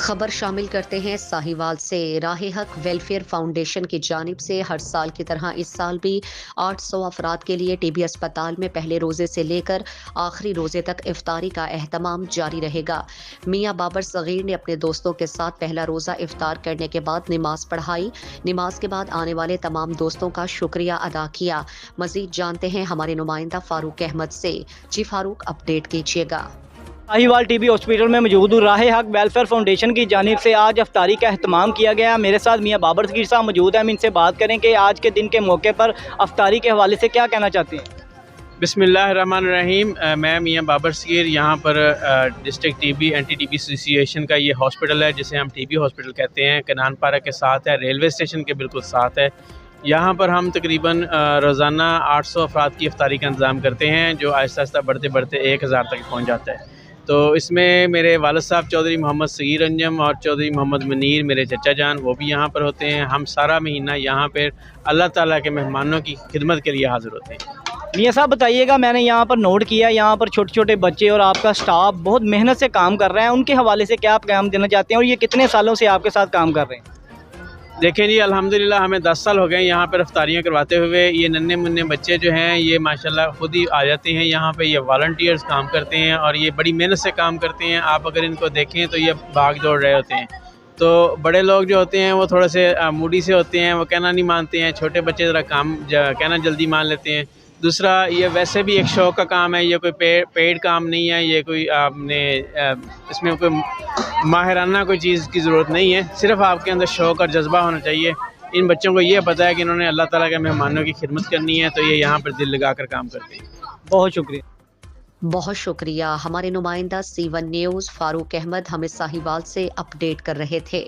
खबर शामिल करते हैं साहिवाल से। राह हक वेलफेयर फाउंडेशन की जानिब से हर साल की तरह इस साल भी 800 अफराद के लिए टीबी अस्पताल में पहले रोजे से लेकर आखिरी रोजे तक इफ्तारी का एहतमाम जारी रहेगा। मियां बाबर सगीर ने अपने दोस्तों के साथ पहला रोजा इफ्तार करने के बाद नमाज पढ़ाई। नमाज के बाद आने वाले तमाम दोस्तों का शुक्रिया अदा किया। मजीद जानते हैं हमारे नुमाइंदा फारूक अहमद से। जी फारूक, अपडेट कीजिएगा। साहिवाल टीबी हॉस्पिटल में मौजूद हूँ। राह हक वेलफेयर फाउंडेशन की जानिब से आज अफ्तारी का अहतमाम किया गया। मेरे साथ मियां बाबर सगीर साहब मौजूद हैं। हम इनसे बात करें कि आज के दिन के मौके पर अफ्तारी के हवाले से क्या कहना चाहते हैं। बिस्मिल्लाहिर्रहमानिर्रहीम। मैं मियां बाबर सगीर यहाँ पर district TB anti TB association का ये हॉस्पिटल है जिसे हम टीबी हॉस्पिटल कहते हैं, कनान पारा के साथ है, रेलवे स्टेशन के बिल्कुल साथ है। यहाँ पर हम तकरीबन रोज़ाना 800 अफराद की इफ्तारी का इंतज़ाम करते हैं जो आहिस्ता आहिस्ता बढ़ते बढ़ते 1000 तक पहुँच जाता है। तो इसमें मेरे वालिद साहब चौधरी मोहम्मद सगीर अंजम और चौधरी मोहम्मद मुनीर मेरे चचा जान वो भी यहाँ पर होते हैं। हम सारा महीना यहाँ पर अल्लाह ताला के मेहमानों की खिदमत के लिए हाज़िर होते हैं। मियां साहब बताइएगा, मैंने यहाँ पर नोट किया यहाँ पर छोटे छोटे बच्चे और आपका स्टाफ बहुत मेहनत से काम कर रहे हैं, उनके हवाले से क्या आप पैगाम देना चाहते हैं और ये कितने सालों से आपके साथ काम कर रहे हैं। देखें जी, अल्हम्दुलिल्लाह हमें 10 साल हो गए यहाँ पर इफ्तारियाँ करवाते हुए। ये नन्हे मुन्ने बच्चे जो हैं ये माशाल्लाह खुद ही आ जाते हैं यहाँ पे। ये वॉलंटियर्स काम करते हैं और ये बड़ी मेहनत से काम करते हैं। आप अगर इनको देखें तो ये भाग दौड़ रहे होते हैं। तो बड़े लोग जो होते हैं वो थोड़े से मूडी से होते हैं, वो कहना नहीं मानते हैं। छोटे बच्चे ज़रा कहना जल्दी मान लेते हैं। दूसरा, ये वैसे भी एक शौक़ का काम है, ये कोई पेड काम नहीं है। ये कोई आपने इसमें कोई माहिराना कोई चीज़ की ज़रूरत नहीं है, सिर्फ़ आपके अंदर शौक़ और जज्बा होना चाहिए। इन बच्चों को ये पता है कि इन्होंने अल्लाह ताला के मेहमानों की खिदमत करनी है, तो ये यहाँ पर दिल लगा कर काम करते हैं। बहुत शुक्रिया। बहुत शुक्रिया। हमारे नुमाइंदा C1 न्यूज़ फारूक अहमद हमें साहिवाल से अपडेट कर रहे थे।